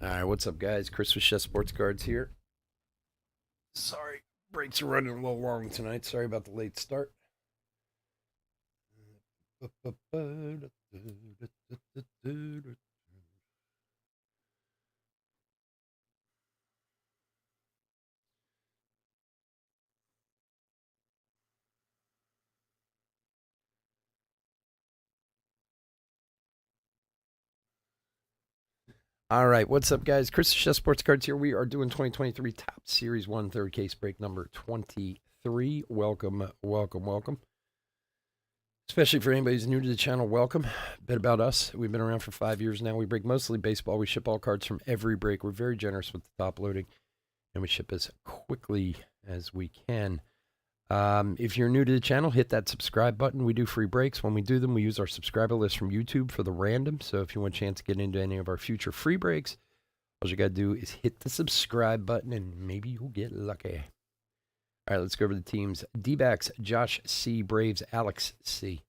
All right, what's up, guys? Chris with Chef Sports Cards here. Sorry, breaks are running a little long tonight. Sorry about the late start. All right, what's up, guys? Chris with Chef Sports Cards here. We are doing 2023 Top Series 1 third case break number 23. Welcome, welcome, welcome. Especially for anybody who's new to the channel, welcome. A bit about us. We've been around for 5 years now. We break mostly baseball. We ship all cards from every break. We're very generous with the top loading, and we ship as quickly as we can. If you're new to the channel, hit that subscribe button. We do free breaks. When we do them, we use our subscriber list from YouTube for the random. So if you want a chance to get into any of our future free breaks, all you got to do is hit the subscribe button and maybe you'll get lucky. All right, let's go over the teams. D-backs, Josh C. Braves, Alex C.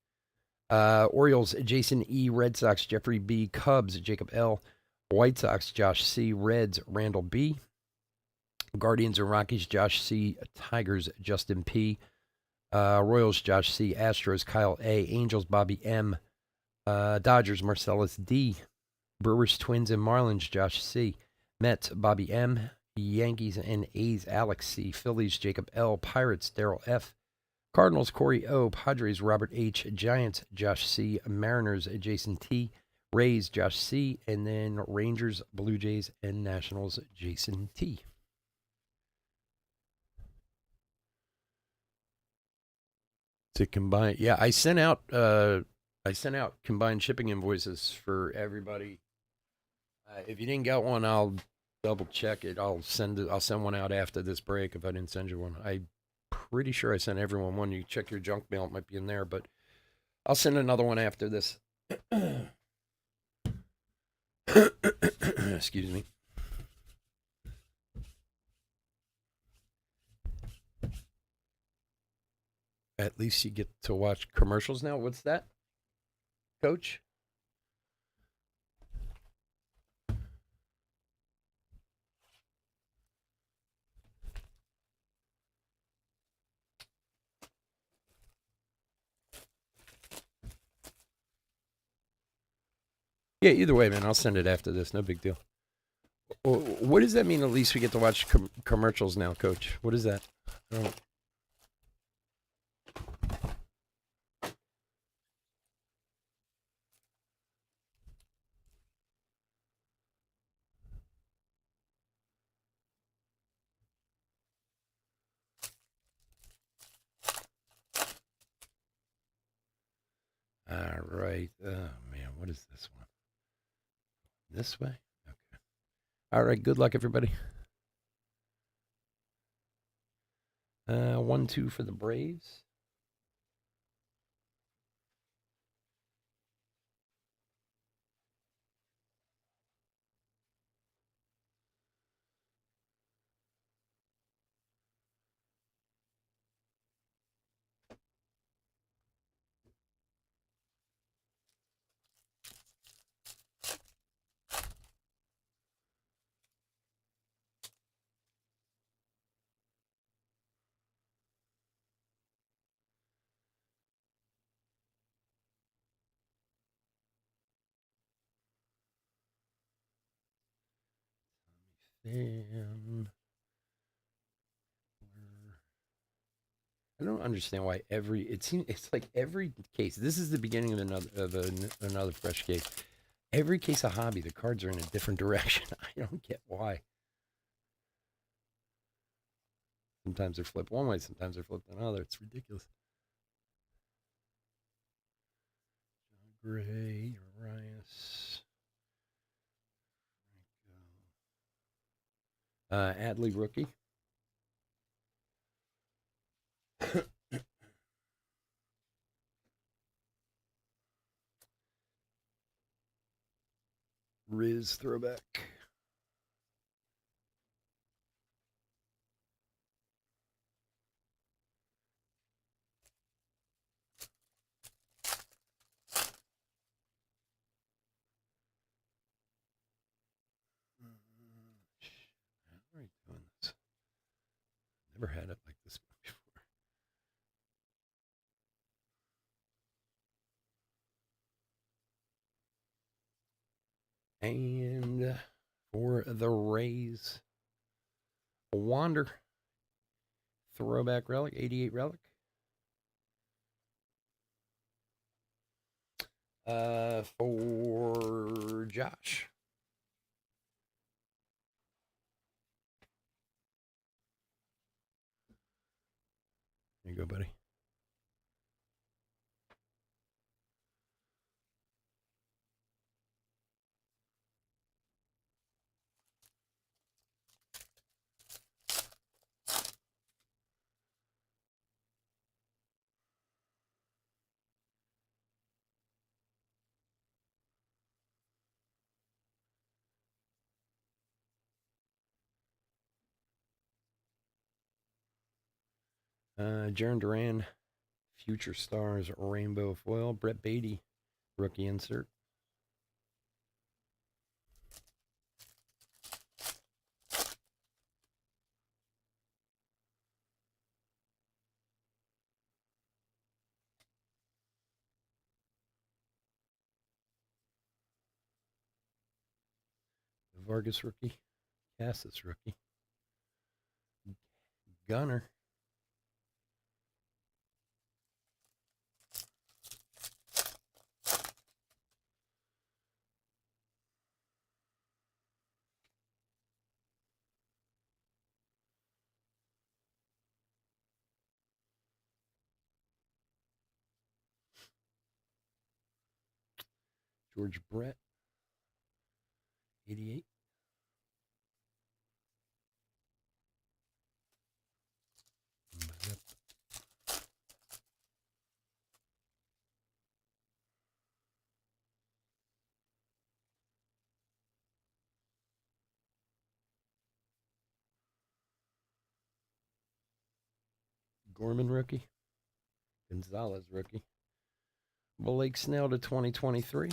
Orioles, Jason E. Red Sox, Jeffrey B. Cubs, Jacob L. White Sox, Josh C. Reds, Randall B. Guardians and Rockies, Josh C. Tigers, Justin P. Royals, Josh C. Astros, Kyle A. Angels, Bobby M. Dodgers, Marcellus D. Brewers, Twins, and Marlins, Josh C. Mets, Bobby M. Yankees and A's, Alex C. Phillies, Jacob L. Pirates, Daryl F. Cardinals, Corey O. Padres, Robert H. Giants, Josh C. Mariners, Jason T. Rays, Josh C. And then Rangers, Blue Jays, and Nationals, Jason T. To combine, yeah, I sent out combined shipping invoices for everybody. If you didn't get one, I'll double check it. I'll send one out after this break if I didn't send you one. I'm pretty sure I sent everyone one. You check your junk mail, it might be in there, but I'll send another one after this. Excuse me. At least you get to watch commercials now. What's that, Coach? Yeah, either way, man, I'll send it after this. No big deal. What does that mean? At least we get to watch commercials now, Coach. What is that? Oh. All right. Oh, man, what is this one? This way? Okay. All right. Good luck, everybody. 1-2 for the Braves. And I don't understand why it's like every case. This is the beginning of another fresh case. Every case of hobby, the cards are in a different direction. I don't get why. Sometimes they're flipped one way, sometimes they're flipped another. It's ridiculous. Gray, Arias, Adley rookie. Riz throwback. Never had it like this before. And for the Rays, a Wander throwback relic, 88 relic. For Josh. There you go, buddy. Jaron Duran, Future Stars Rainbow Foil. Brett Beatty, rookie insert. Vargas rookie. Cassis rookie. Gunner. George Brett, 88. Gorman rookie. Gonzalez rookie. Blake Snell to 2023.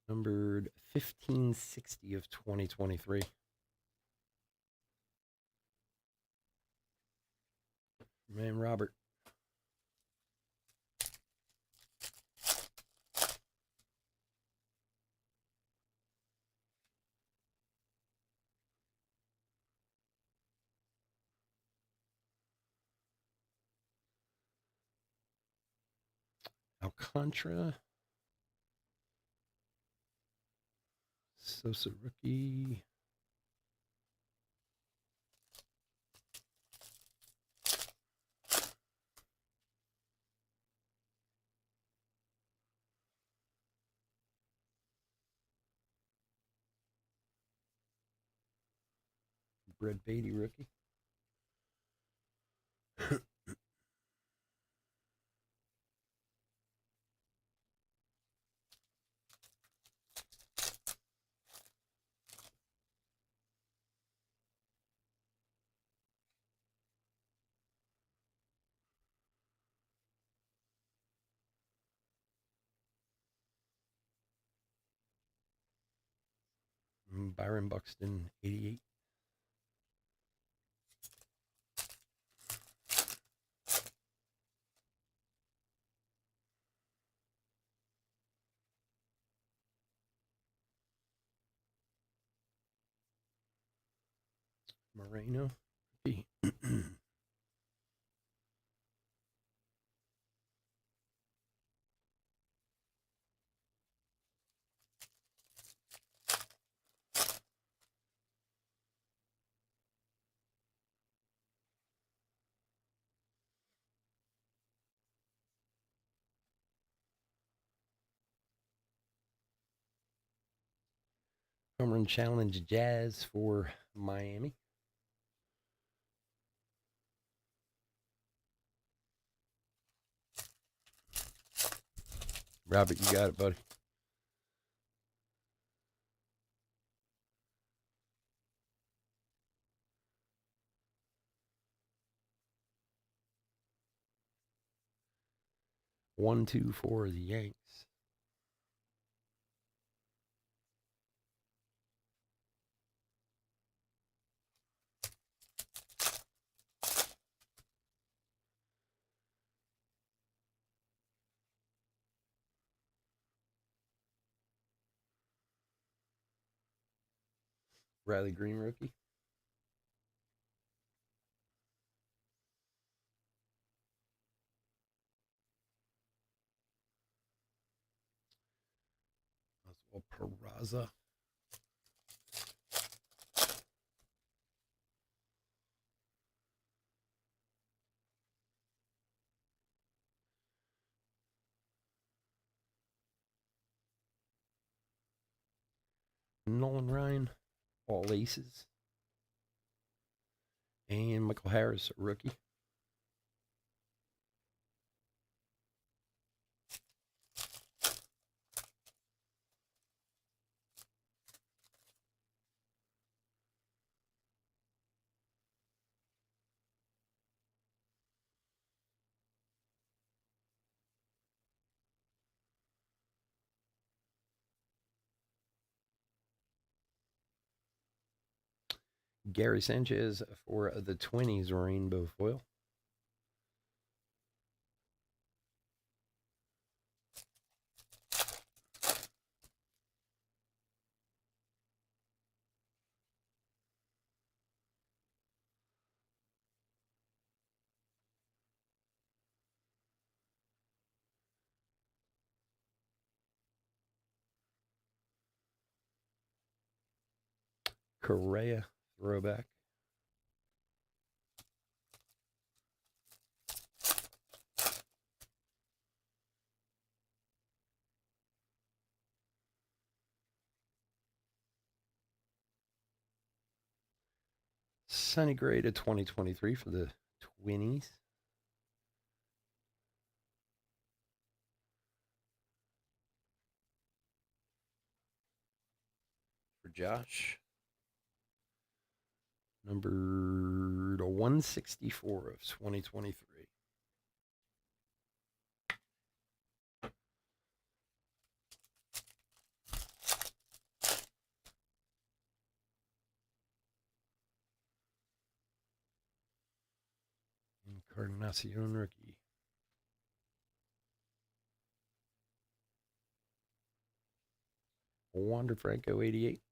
Numbered 1560 of 2023. Man, Robert. Alcantara. Sosa rookie. Brett Beatty rookie. Byron Buxton, 88. Moreno. Home Run Challenge Jazz for Miami. Robert, you got it, buddy. 1-2 for the Yanks. Riley Green rookie. Oswald Peraza. Nolan Ryan, all aces. And Michael Harris, rookie. Gary Sanchez for the Twinnies, rainbow foil. Correa, throwback. Sonny Gray to 2023 for the Twinnies. For Josh. Number 164 of 2023. Encarnacion rookie. Wander Franco, 88.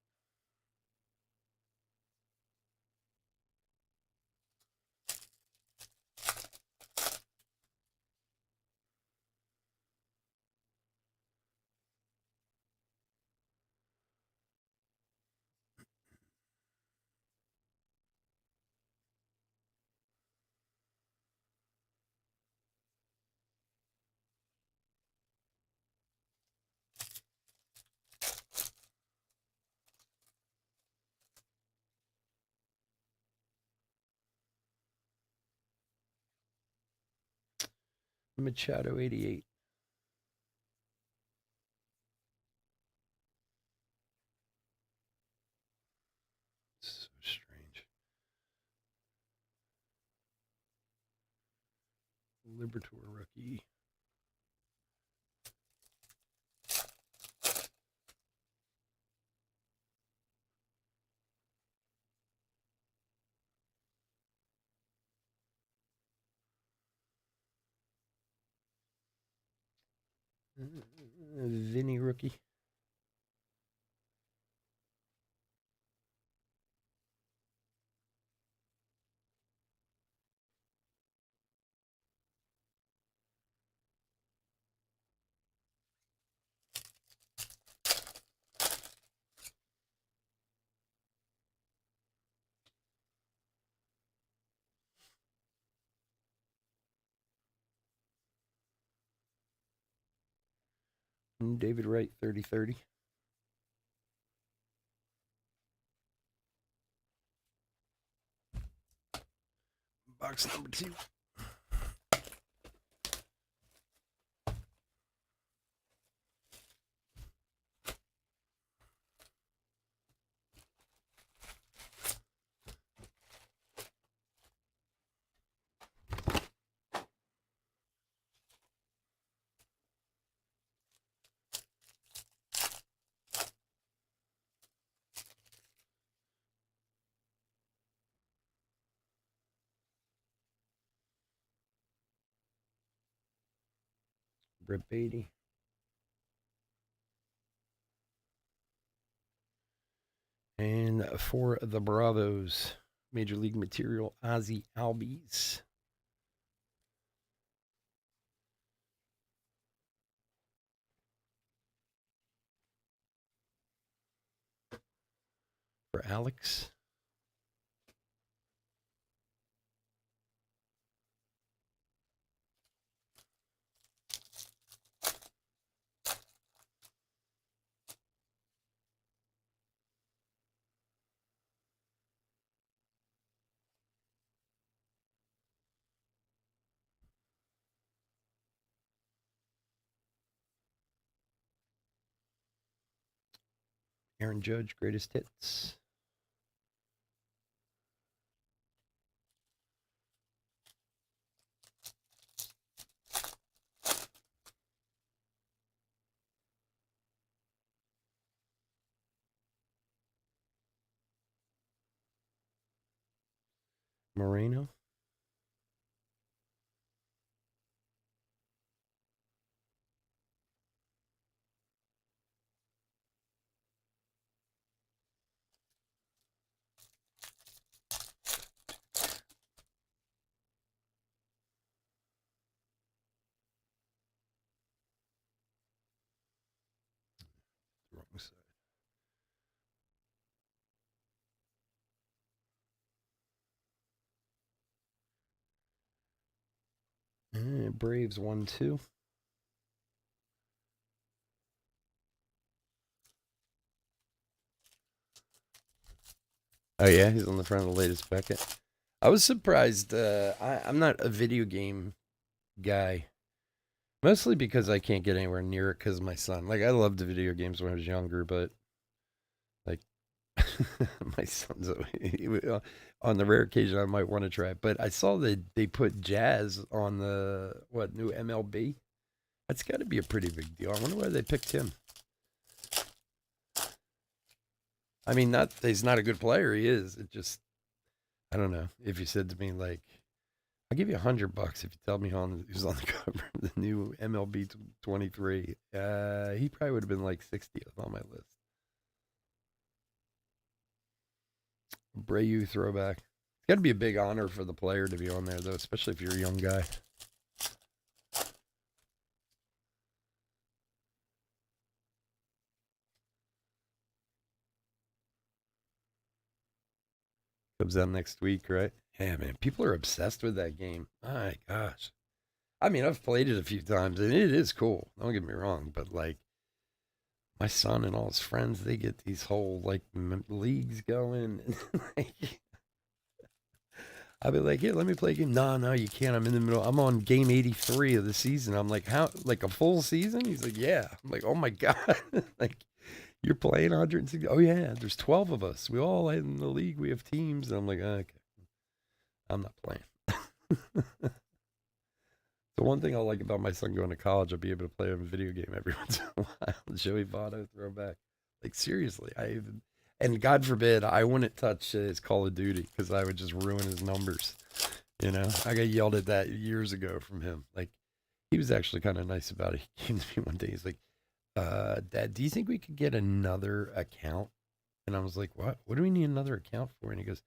Machado, 88. So strange. Libertor rookie. Vinny rookie. David Wright, 30-30. Box number 2. Brett Beatty. And for the Bravos, Major League Material, Ozzie Albies. For Alex. Aaron Judge, greatest hits. Moreno. Wrong side. And Braves 1-2. Oh yeah, he's on the front of the latest Beckett. I was surprised. I'm not a video game guy, mostly because I can't get anywhere near it because of my son. Like I loved the video games when I was younger, but like my son's on the rare occasion I might want to try it. But I saw that they put Jazz on the new MLB. That's got to be a pretty big deal. I wonder why they picked him. I mean, not he's not a good player. He is. It just I don't know. If you said to me like, "I'll give you $100 if you tell me who's on the cover of the new MLB 23," he probably would have been like 60th on my list. Brayu throwback. It's got to be a big honor for the player to be on there, though, especially if you're a young guy. Comes out next week, right? Yeah, man. People are obsessed with that game. My gosh. I mean, I've played it a few times, and it is cool. Don't get me wrong, but like my son and all his friends, they get these whole like leagues going, and like, I'll be like, "Here, let me play a game." No, you can't. I'm in the middle. I'm on game 83 of the season. I'm like, "How? Like a full season?" He's like, "Yeah." I'm like, "Oh my god!" Like, you're playing 160. Oh yeah, there's 12 of us. We all in the league. We have teams. And I'm like, okay, I'm not playing. The one thing I like about my son going to college, I'll be able to play a video game every once in a while. Joey Votto throwback. Like seriously, and God forbid I wouldn't touch his Call of Duty because I would just ruin his numbers. You know, I got yelled at that years ago from him. Like he was actually kind of nice about it. He came to me one day. He's like, "Dad, do you think we could get another account?" And I was like, "What? What do we need another account for?" And he goes,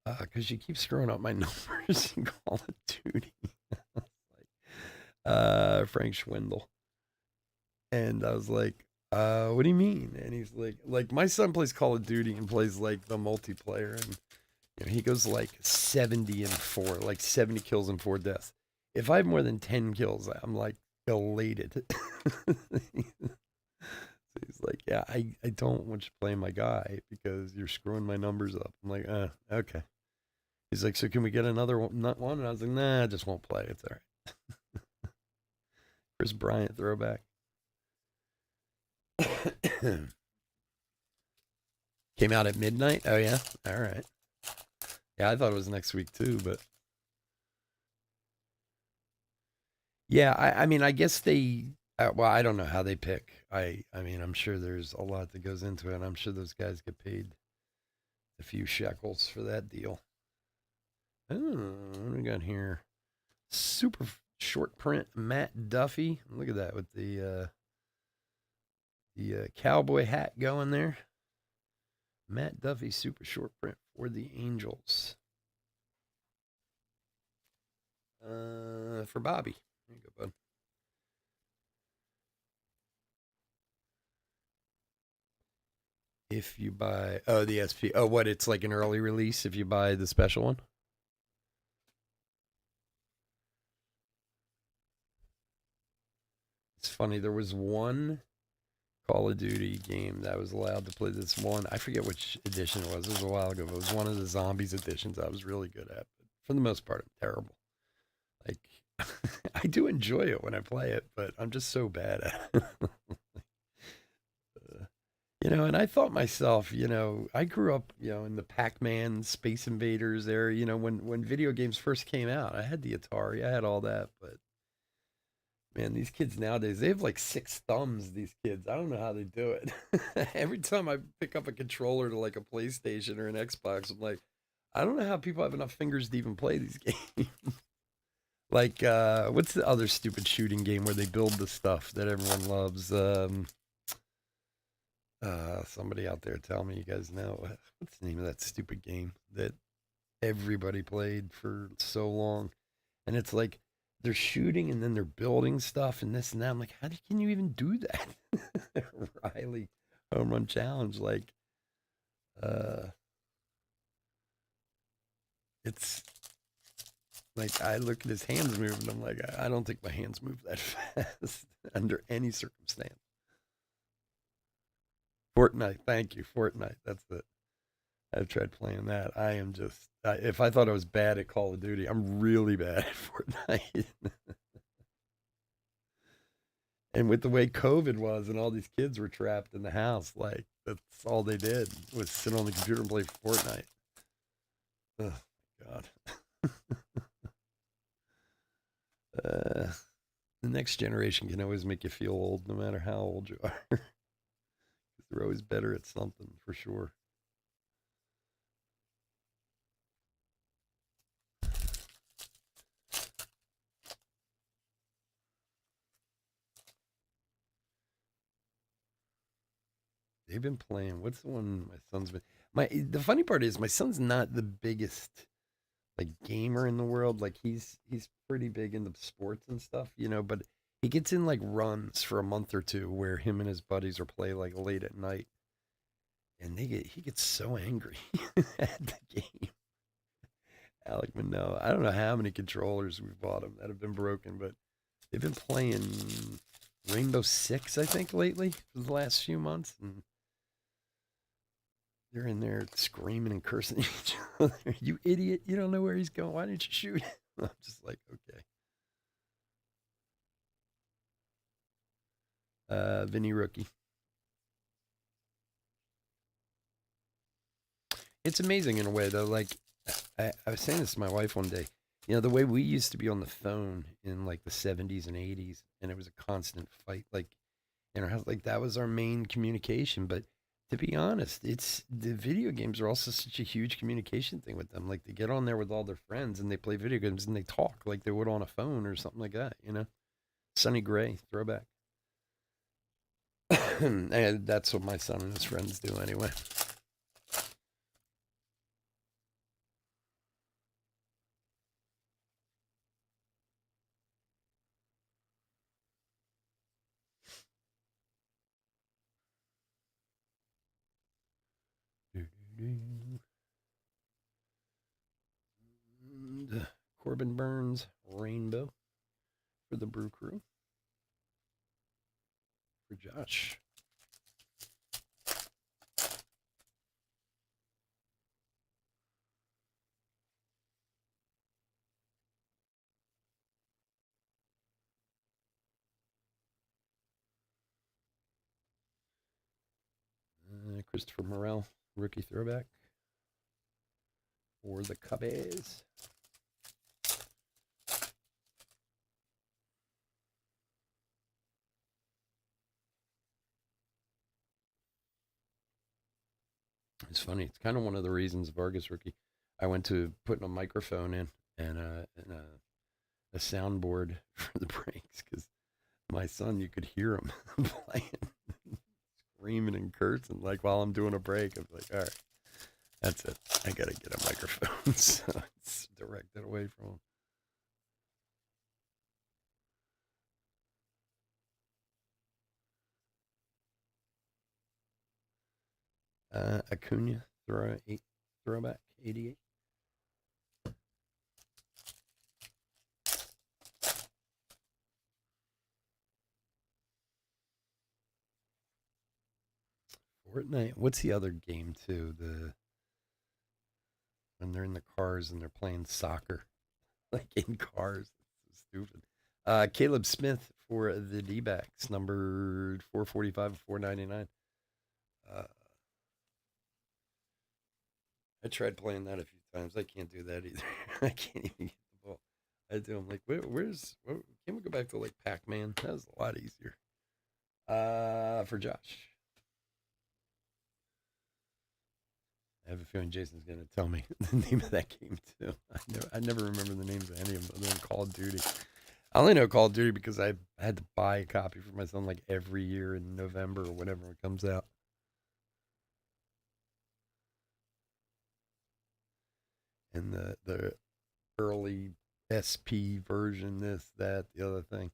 "Because you keep screwing up my numbers in Call of Duty." Frank Schwindel. And I was like, what do you mean? And he's like my son plays Call of Duty and plays like the multiplayer, and you know, he goes like 70-4, like 70 kills and 4 deaths. If I have more than 10 kills, I'm like elated. He's like, yeah, I don't want you playing my guy because you're screwing my numbers up. I'm like, okay. He's like, so can we get another one? Not one? And I was like, nah, I just won't play. It's all right. Chris Bryant throwback. Came out at midnight. Oh yeah. All right. Yeah, I thought it was next week too, but yeah, I mean, I guess they. Well, I don't know how they pick. I mean, I'm sure there's a lot that goes into it. I'm sure those guys get paid a few shekels for that deal. Oh, what do we got here? short print Matt Duffy. Look at that with the cowboy hat going there. Matt Duffy super short print for the Angels. For Bobby. There you go, bud. If you buy, oh, the SP, oh, what? It's like an early release if you buy the special one. It's funny. There was one Call of Duty game that was allowed to play this one. I forget which edition it was. It was a while ago. But it was one of the Zombies editions I was really good at. But for the most part, I'm terrible. Like, I do enjoy it when I play it, but I'm just so bad at it. And I thought myself, I grew up, in the Pac-Man, Space Invaders era, when video games first came out. I had the Atari, I had all that, but man, these kids nowadays, they have like six thumbs, these kids. I don't know how they do it. Every time I pick up a controller to like a PlayStation or an Xbox, I'm like, I don't know how people have enough fingers to even play these games. Like, what's the other stupid shooting game where they build the stuff that everyone loves? Somebody out there tell me you guys know. What's the name of that stupid game that everybody played for so long? And it's like they're shooting and then they're building stuff and this and that. I'm like, can you even do that? Riley Home Run Challenge. Like, it's like I look at his hands moving. And I'm like, I don't think my hands move that fast under any circumstance. Fortnite, thank you, Fortnite. That's it. I've tried playing that. I am just, if I thought I was bad at Call of Duty, I'm really bad at Fortnite. And with the way COVID was and all these kids were trapped in the house, like, that's all they did was sit on the computer and play Fortnite. Oh, God. The next generation can always make you feel old no matter how old you are. They're always better at something, for sure. They've been playing. What's the one my son's been? The funny part is my son's not the biggest like gamer in the world. Like he's pretty big into sports and stuff, but he gets in like runs for a month or two where him and his buddies are play like late at night, and he gets so angry at the game. Alec Manoa. I don't know how many controllers we've bought him that have been broken, but they've been playing Rainbow Six, I think, lately for the last few months, and they're in there screaming and cursing each other. You idiot! You don't know where he's going. Why didn't you shoot? I'm just like, okay. Vinny Rookie. It's amazing in a way though. Like I was saying this to my wife one day. The way we used to be on the phone in like the 70s and 80s, and it was a constant fight. Like in our house, like that was our main communication. But to be honest, it's the video games are also such a huge communication thing with them. Like they get on there with all their friends and they play video games and they talk like they would on a phone or something like that. Sonny Gray, throwback. And that's what my son and his friends do anyway. And Corbin Burns, Rainbow for the Brew Crew. For Josh. Christopher Morel, rookie throwback for the Cubbies. It's funny. It's kind of one of the reasons Vargas rookie. I went to putting a microphone in, and a soundboard for the breaks because my son, you could hear him playing, screaming and cursing like while I'm doing a break. I'm like, all right, that's it. I gotta get a microphone so it's directed away from him. Acuna throwback 88. Fortnite. What's the other game too? When they're in the cars and they're playing soccer, like in cars. It's so stupid. Caleb Smith for the D-backs, number 445, 499. Uh, I tried playing that a few times. I can't do that either. I can't even get the ball. I do. I'm like, can we go back to like Pac-Man? That was a lot easier. For Josh. I have a feeling Jason's going to tell me the name of that game too. I never remember the names of any of them other than Call of Duty. I only know Call of Duty because I had to buy a copy for my son like every year in November or whenever it comes out. And the early SP version, this, that, the other thing.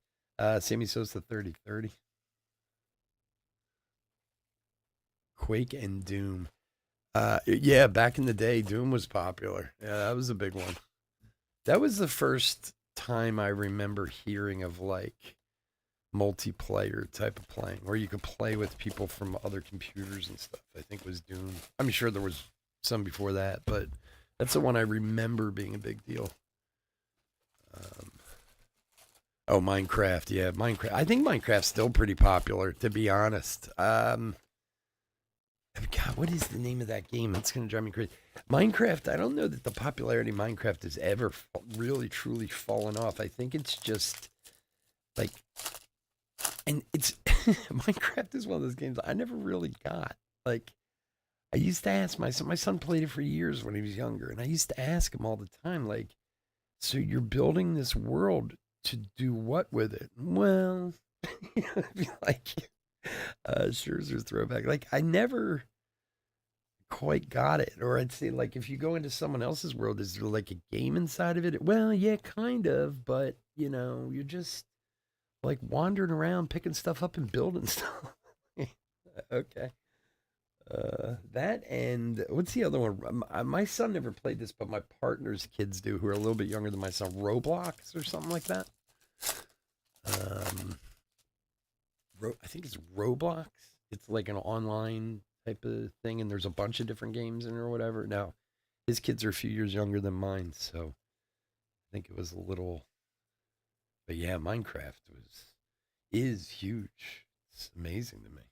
Sammy Sosa 3030. Quake and Doom. Yeah, back in the day, Doom was popular. Yeah, that was a big one. That was the first time I remember hearing of like multiplayer type of playing where you could play with people from other computers and stuff. I think was Doom. I'm sure there was some before that, but that's the one I remember being a big deal. Oh, Minecraft. Yeah, Minecraft. I think Minecraft's still pretty popular, to be honest. God, what is the name of that game? That's going to drive me crazy. Minecraft, I don't know that the popularity of Minecraft has ever really, truly fallen off. I think it's just like, and it's, Minecraft is one of those games I never really got. Like, I used to ask my son played it for years when he was younger, and I used to ask him all the time, like, so you're building this world to do what with it? Well, I'd be like, Scherzer's throwback. Like, I never quite got it. Or I'd say, like, if you go into someone else's world, is there like a game inside of it? Well, yeah, kind of, but you're just like wandering around, picking stuff up and building stuff. Okay. That and what's the other one? My son never played this, but my partner's kids do, who are a little bit younger than my son. Roblox or something like that. Um, I think it's Roblox. It's like an online type of thing, and there's a bunch of different games in it or whatever. Now, his kids are a few years younger than mine, so I think it was a little. But yeah, Minecraft is huge. It's amazing to me.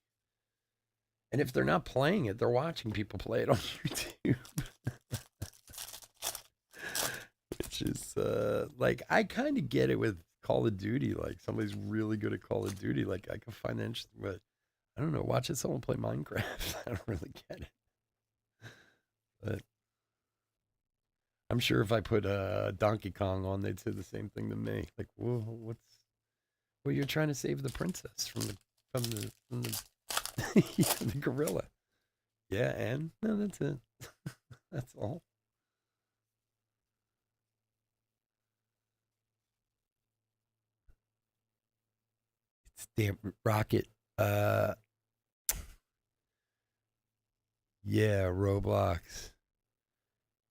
And if they're not playing it, they're watching people play it on YouTube. Which is like I kind of get it with Call of Duty. Like somebody's really good at Call of Duty. Like I can find it interesting, but I don't know. Watching someone play Minecraft, I don't really get it. But I'm sure if I put Donkey Kong on, they'd say the same thing to me. Like, whoa, well, you're trying to save the princess from the the gorilla. Yeah, and no, that's it. That's all. It's damn Rocket. Uh, yeah, Roblox.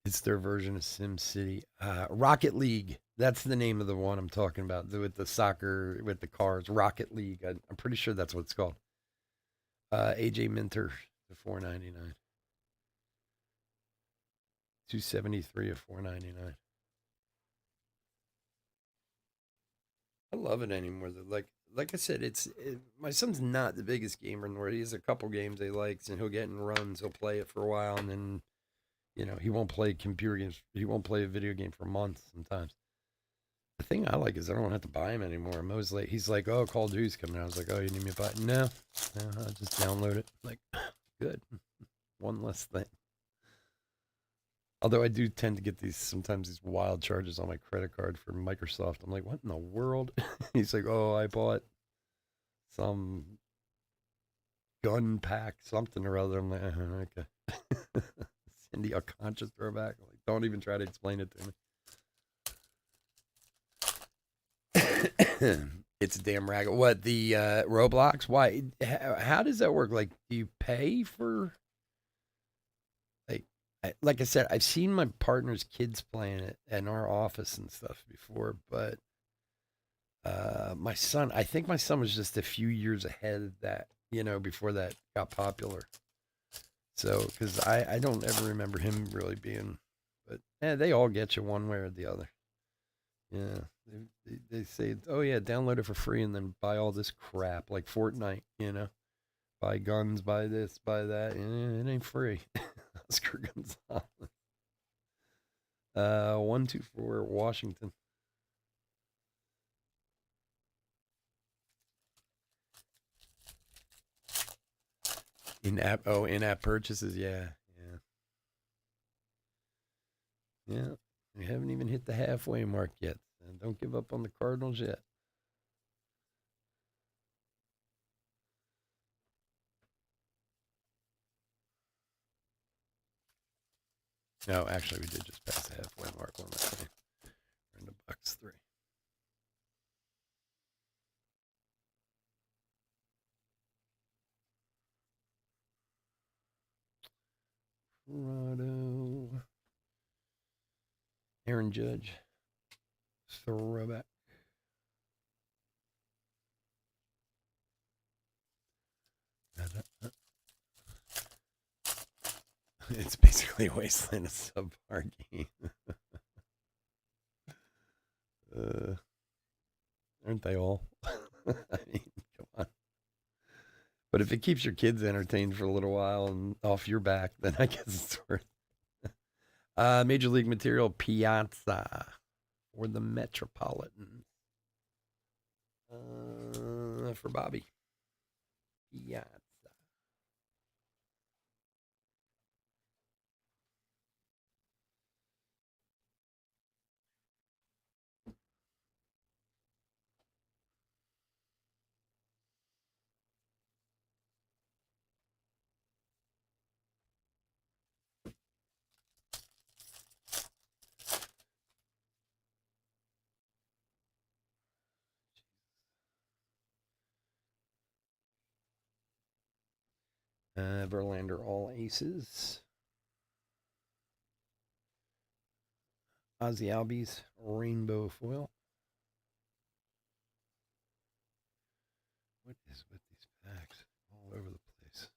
It's their version of Sim City. Rocket League. That's the name of the one I'm talking about. With the soccer, with the cars. Rocket League. I'm pretty sure that's what it's called. AJ Minter, the 499. 273 of 499. I love it anymore. Like I said, my son's not the biggest gamer in the world. He has a couple games he likes, and he'll get in runs. He'll play it for a while, and then he won't play computer games. He won't play a video game for months sometimes. The thing I like is I don't have to buy him anymore. I'm always like, he's like, oh, Call of Duty's coming out. I was like, oh, you need me to buy it? No, I'll just download it. Like, good. One less thing. Although I do tend to get these wild charges on my credit card for Microsoft. I'm like, what in the world? He's like, oh, I bought some gun pack, something or other. I'm like, okay. Cindy, a conscious throwback. Like, don't even try to explain it to me. It's a damn racket. What, the Roblox? Why? How does that work? Like, do you pay for like? Like I said, I've seen my partner's kids playing it in our office and stuff before, but my son, I think my son was just a few years ahead of that, before that got popular. So, because I don't ever remember him really being, but they all get you one way or the other. Yeah, they say, oh yeah, download it for free and then buy all this crap like Fortnite, buy guns, buy this, buy that. It ain't free. Oscar Gonzalez. 124 Washington. In-app purchases, yeah, yeah. We haven't even hit the halfway mark yet. And don't give up on the Cardinals yet. No, actually, we did just pass the halfway mark on that thing. We're in the Bucks 3. Colorado. Aaron Judge. Throwback. It's basically a Wasteland, a subpar game. Aren't they all? I mean, come on. But if it keeps your kids entertained for a little while and off your back, then I guess it's worth it. Major League Material Piazza for the Metropolitans. For Bobby. Piazza. Verlander all aces. Ozzy Albies rainbow foil. What is with these packs all over the place?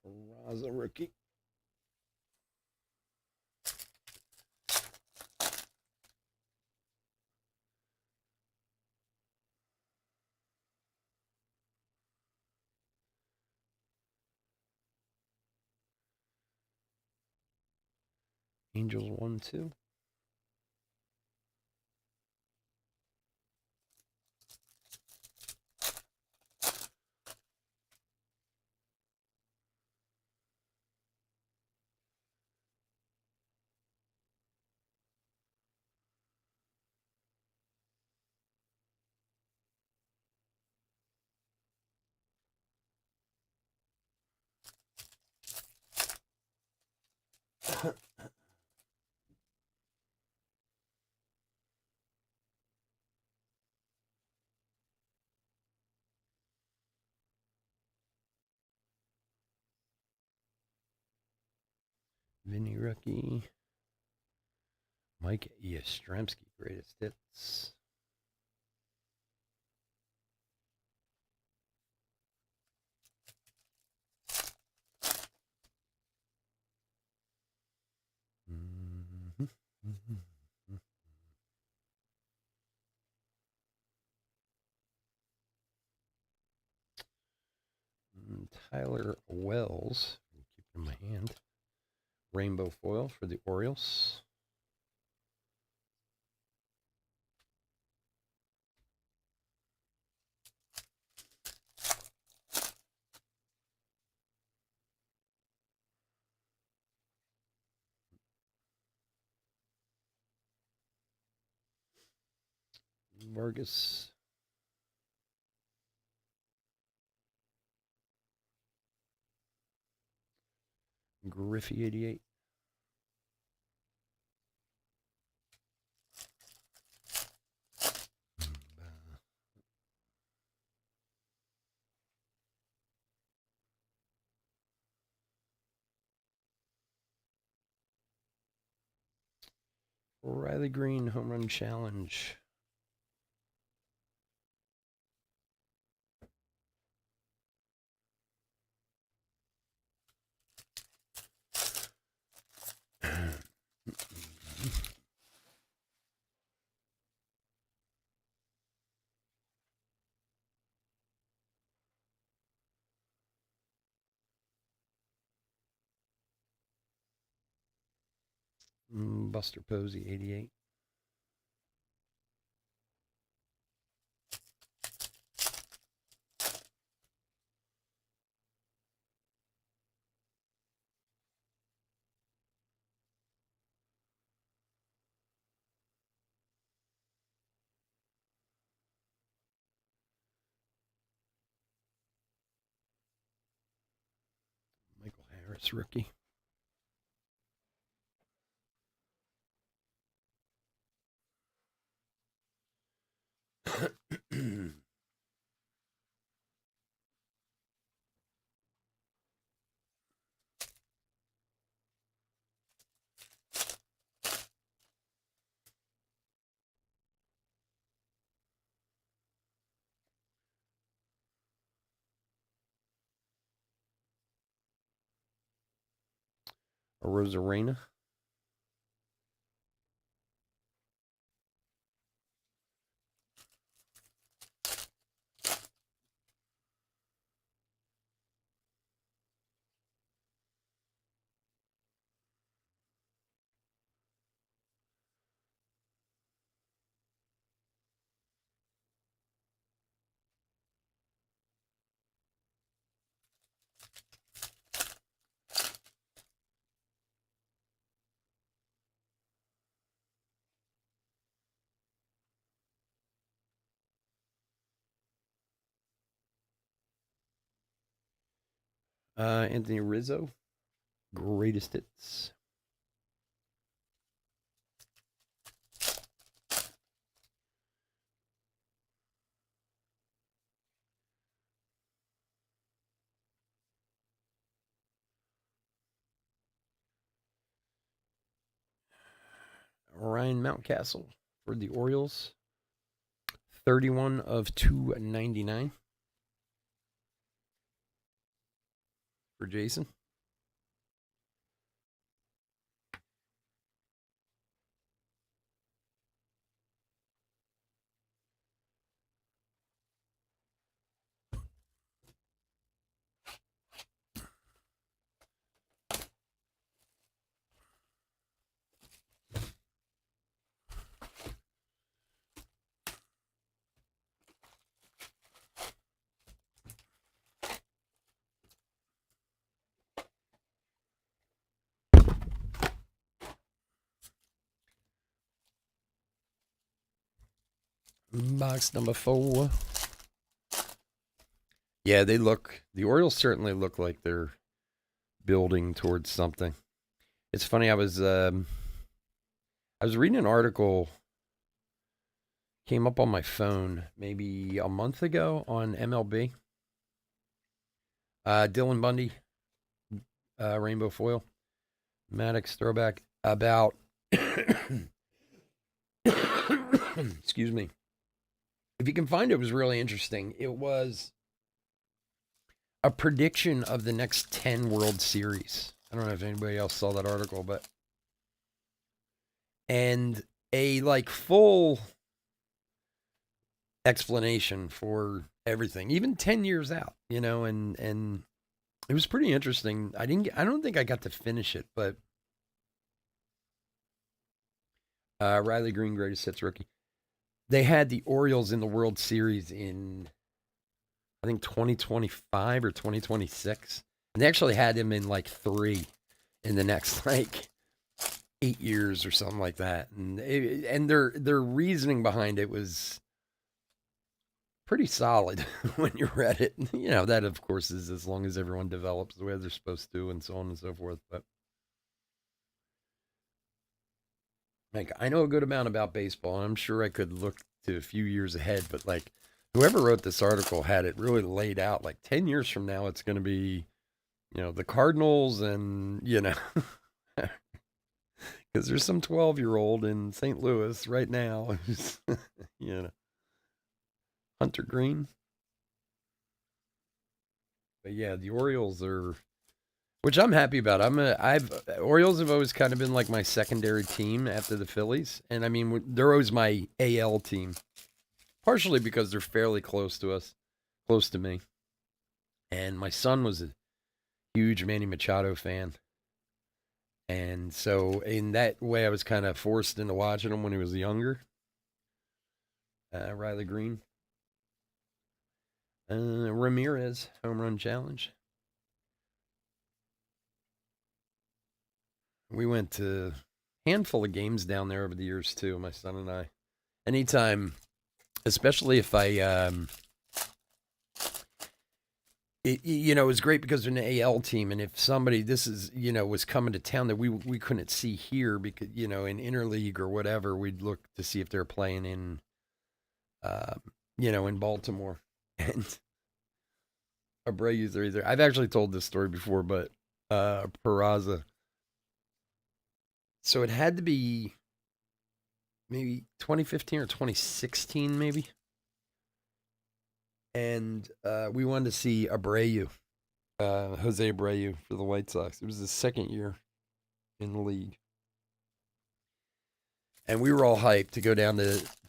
Peraza rookie. Angels 1-2. Vinny rookie. Mike Yastrzemski, greatest hits. Tyler Wells. Keep it in my hand. Rainbow foil for the Orioles. Vargas. Griffey 88. Riley Green home run challenge. Buster Posey 88. Michael Harris rookie. Rosarena. Anthony Rizzo. Greatest hits. Ryan Mountcastle for the Orioles. 31 of 299 for Jason. Box number 4. Yeah, the Orioles certainly look like they're building towards something. It's funny, I was reading an article, came up on my phone maybe a month ago on MLB. Dylan Bundy, rainbow foil, Maddox throwback about, excuse me. If you can find it, it was really interesting. It was a prediction of the next 10 World Series. I don't know if anybody else saw that article, and a full explanation for everything, even 10 years out, and It was pretty interesting. I don't think I got to finish it, but Riley Green, greatest hits rookie. They had the Orioles in the World Series in I think 2025 or 2026, and they actually had him in like three in the next like 8 years or something like that. And their reasoning behind it was pretty solid when you read it. You know, that of course is as long as everyone develops the way they're supposed to and so on and so forth. But like I know a good amount about baseball, and I'm sure I could look to a few years ahead, but like whoever wrote this article had it really laid out like 10 years from now it's going to be, the Cardinals and, because there's some 12-year-old in St. Louis right now who's, you know, Hunter Green. But yeah, the Orioles are, which I'm happy about. Orioles have always kind of been like my secondary team after the Phillies, and I mean they're always my AL team, partially because they're fairly close to us, close to me, and my son was a huge Manny Machado fan, and so in that way I was kind of forced into watching him when he was younger. Riley Green, Ramirez home run challenge. We went to a handful of games down there over the years too, my son and I. Anytime, especially if it was great because they're an AL team, and if somebody was coming to town that we couldn't see here because in interleague or whatever, we'd look to see if they're playing in in Baltimore, and Abreu's either. I've actually told this story before, but Peraza. So it had to be maybe 2015 or 2016, maybe. And we wanted to see Abreu, Jose Abreu for the White Sox. It was his second year in the league. And we were all hyped to go down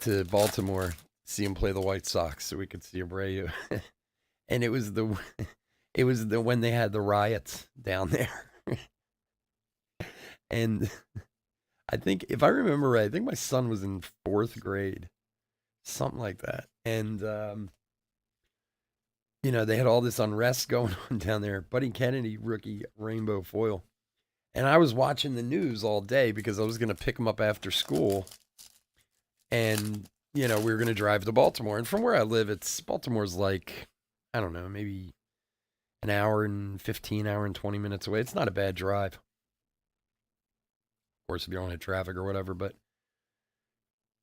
to Baltimore, see him play the White Sox so we could see Abreu. And it was the when they had the riots down there. And I think, if I remember right, I think my son was in 4th grade, something like that. And, they had all this unrest going on down there. Buddy Kennedy, rookie rainbow foil. And I was watching the news all day because I was going to pick him up after school. And, we were going to drive to Baltimore. And from where I live, Baltimore's like, I don't know, maybe an hour and 20 minutes away. It's not a bad drive. Of course, if you don't have traffic or whatever, but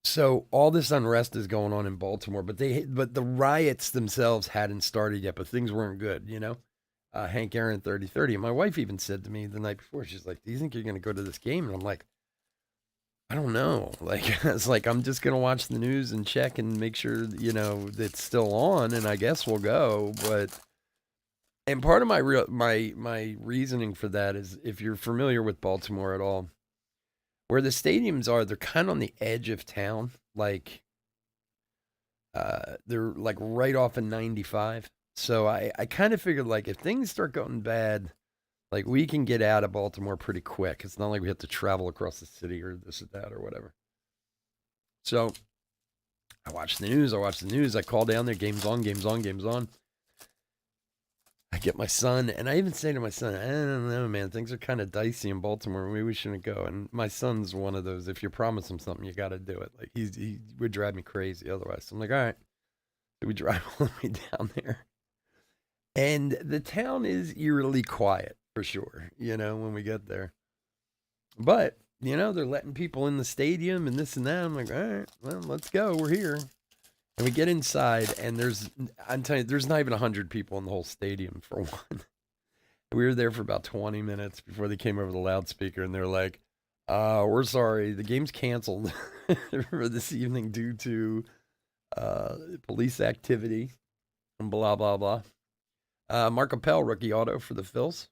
so all this unrest is going on in Baltimore, but the riots themselves hadn't started yet, but things weren't good, Hank Aaron 30-30. And my wife even said to me the night before, she's like, "Do you think you're going to go to this game?" And I'm like, "I don't know." Like, it's like, I'm just going to watch the news and check and make sure, it's still on, and I guess we'll go. And part of my reasoning for that is, if you're familiar with Baltimore at all, where the stadiums are, they're kind of on the edge of town. Like, they're like right off of 95. So I kind of figured, like, if things start going bad, like, we can get out of Baltimore pretty quick. It's not like we have to travel across the city or this or that or whatever. So I watch the news. I call down there, games on. I get my son, and I even say to my son, "I don't know, man. Things are kind of dicey in Baltimore. Maybe we shouldn't go." And my son's one of those, if you promise him something, you got to do it. Like, he would drive me crazy otherwise. So I'm like, all right. So we drive all the way down there. And the town is eerily quiet, for sure, when we get there. But, they're letting people in the stadium and this and that. I'm like, all right, well, let's go. We're here. And we get inside, and I'm telling you, there's not even 100 people in the whole stadium, for one. We were there for about 20 minutes before they came over the loudspeaker, and they're like, "We're sorry, the game's canceled for this evening due to police activity," and blah, blah, blah. Mark Appel, rookie auto for the Phils.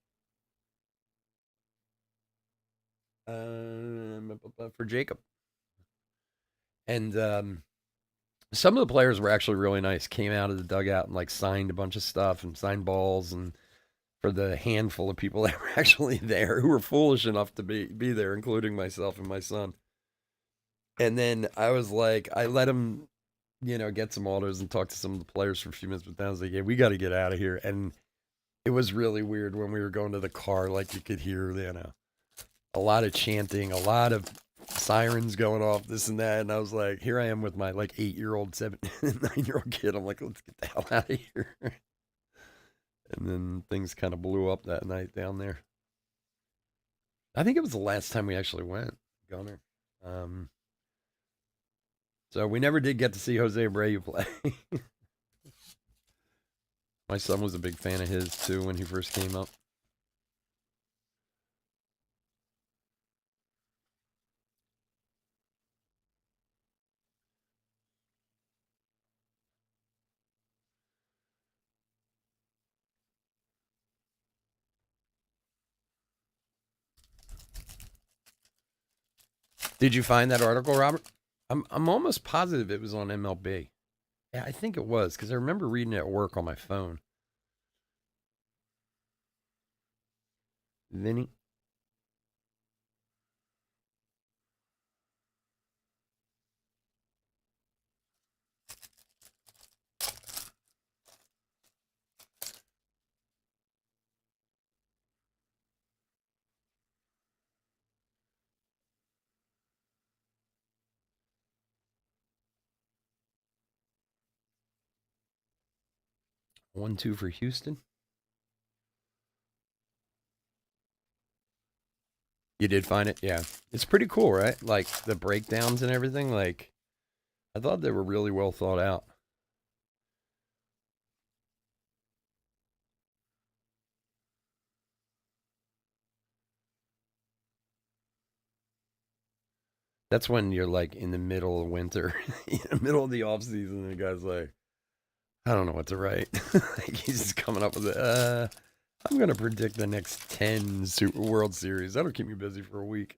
For Jacob. And some of the players were actually really nice. Came out of the dugout and like signed a bunch of stuff and signed balls and for the handful of people that were actually there who were foolish enough to be there, including myself and my son. And then I was like, I let him, get some orders and talk to some of the players for a few minutes. But then I was like, yeah, we got to get out of here. And it was really weird when we were going to the car. Like you could hear, a lot of chanting, a lot of sirens going off, this and that. And I was like, here I am with my like 8-year-old, 9-year-old kid. I'm like, let's get the hell out of here. And then things kind of blew up that night down there. I think it was the last time we actually went, Gunner. So we never did get to see Jose Abreu play. My son was a big fan of his too when he first came up. Did you find that article, Robert? I'm almost positive it was on MLB. Yeah, I think it was because I remember reading it at work on my phone. Vinny? 1-2 for Houston. You did find it? Yeah. It's pretty cool, right? Like the breakdowns and everything. Like, I thought they were really well thought out. That's when you're like in the middle of winter, in the middle of the off season, and the guy's like, I don't know what to write. Like he's just coming up with it. I'm gonna predict the next 10 Super World Series. That'll keep me busy for a week.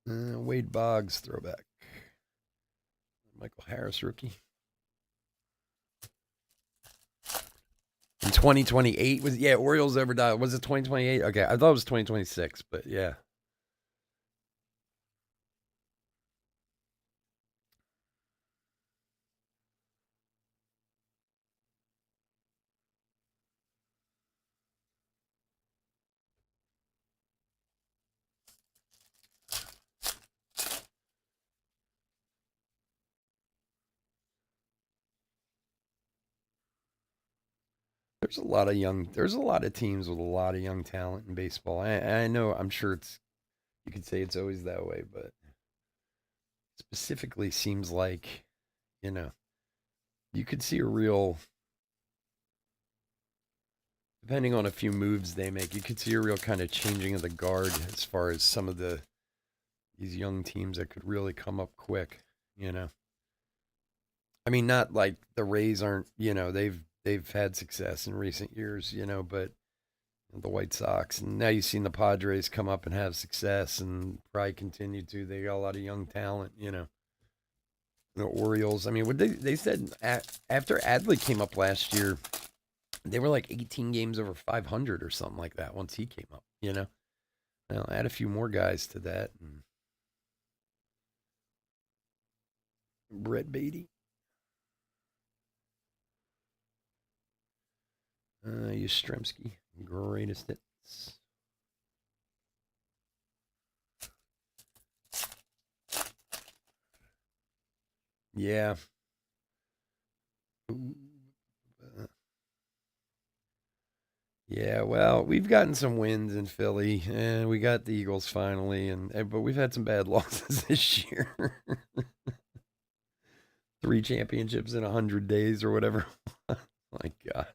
Wade Boggs throwback. Michael Harris rookie. In 2028 was Orioles ever die. Was it 2028? Okay, I thought it was 2026, but yeah. There's a lot of teams with a lot of young talent in baseball. I know, I'm sure you could say it's always that way, but specifically seems like, you know, you could see a real, depending on a few moves they make, you could see a real kind of changing of the guard as far as some of these young teams that could really come up quick, you know. I mean, not like the Rays aren't, they've had success in recent years, but the White Sox, and now you've seen the Padres come up and have success, and probably continue to. They got a lot of young talent, The Orioles. I mean, what they said after Adley came up last year, they were like 18 games over 500 or something like that once he came up. Well, add a few more guys to that. And Brett Beatty. Yastrzemski, greatest hits. Yeah. Yeah, well, we've gotten some wins in Philly, and we got the Eagles finally, but we've had some bad losses this year. 3 championships in 100 days or whatever. My God,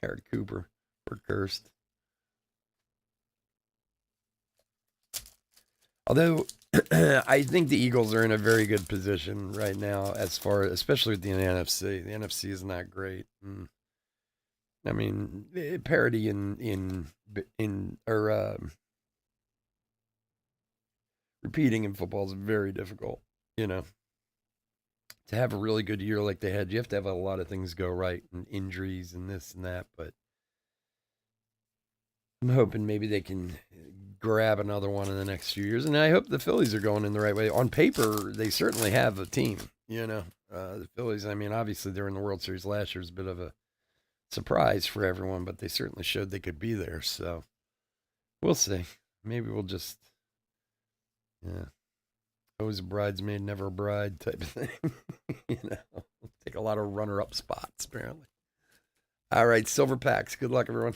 Garrett Cooper, we're cursed. Although I think the Eagles are in a very good position right now, especially with the NFC. The NFC is not great. I mean, parity in or repeating in football is very difficult. You know, to have a really good year like they had, you have to have a lot of things go right and injuries and this and that. But I'm hoping maybe they can grab another one in the next few years. And I hope the Phillies are going in the right way. On paper, they certainly have a team. You know, the Phillies, I mean, obviously they're in the World Series last year. It's a bit of a surprise for everyone, but they certainly showed they could be there. So we'll see. Maybe we'll just, yeah, always a bridesmaid, never a bride type of thing. You know, take a lot of runner-up spots, apparently. All right, Silver Packs. Good luck, everyone.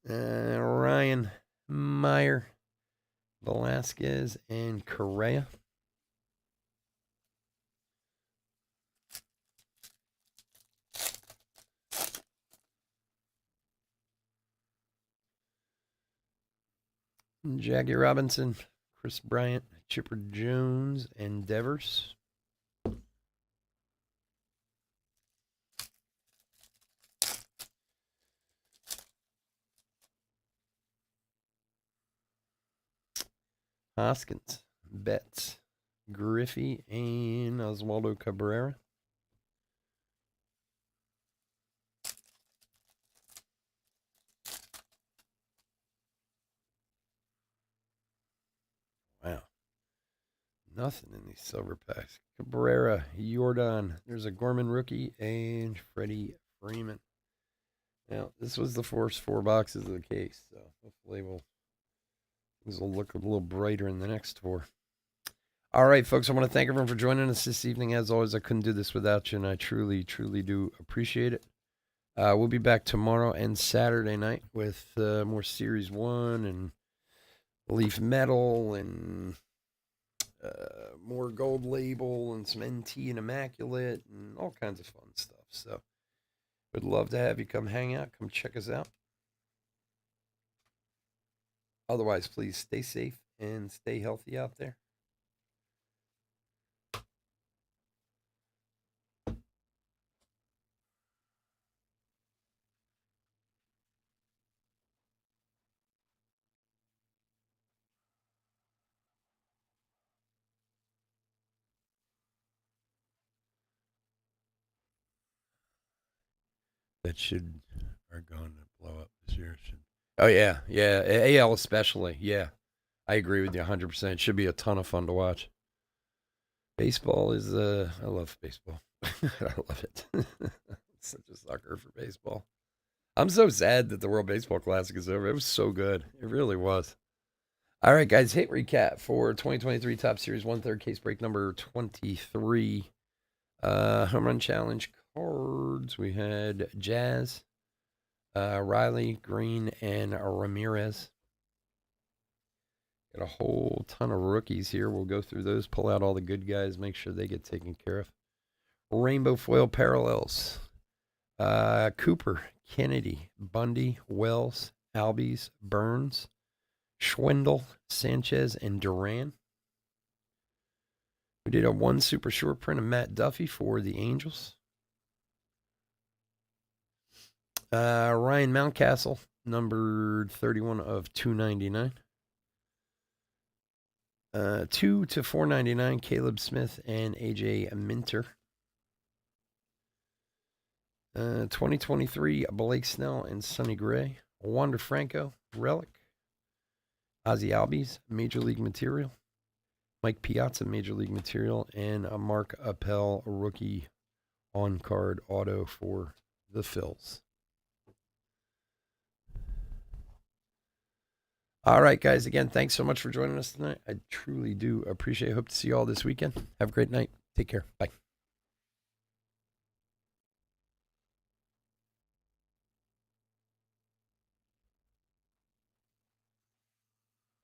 Ryan Meyer, Velasquez, and Correa. Jackie Robinson, Chris Bryant, Chipper Jones, and Devers. Hoskins, Betts, Griffey, and Oswaldo Cabrera. Wow. Nothing in these silver packs. Cabrera, Jordan. There's a Gorman rookie and Freddie Freeman. Now, this was the first 4 boxes of the case, so hopefully things will look a little brighter in the next 4. All right, folks, I want to thank everyone for joining us this evening. As always, I couldn't do this without you, and I truly, truly do appreciate it. We'll be back tomorrow and Saturday night with more Series 1 and Leaf Metal and more Gold Label and some NT and Immaculate and all kinds of fun stuff. So would love to have you come hang out, come check us out. Otherwise, please stay safe and stay healthy out there. That are going to blow up this year. Oh yeah, AL especially. Yeah, I agree with you 100%. It should be a ton of fun to watch. Baseball is I love baseball. I love it. I'm such a sucker for baseball. I'm so sad that the World Baseball Classic is over. It was so good. It really was. All right, guys, hit recap for 2023 Top Series 1/3 case break number 23. Home Run Challenge cards. We had Jazz, Riley, Green, and Ramirez. Got a whole ton of rookies here. We'll go through those, pull out all the good guys, make sure they get taken care of. Rainbow foil parallels. Cooper, Kennedy, Bundy, Wells, Albies, Burns, Schwindel, Sanchez, and Duran. We did a 1 super short print of Matt Duffy for the Angels. Ryan Mountcastle, numbered 31 of 299. 2 to 499, Caleb Smith and AJ Minter. 2023, Blake Snell and Sonny Gray. Wander Franco, Relic. Ozzy Albies, Major League Material. Mike Piazza, Major League Material. And a Mark Appel, rookie on-card auto for the Phils. All right, guys. Again, thanks so much for joining us tonight. I truly do appreciate it. Hope to see you all this weekend. Have a great night. Take care. Bye.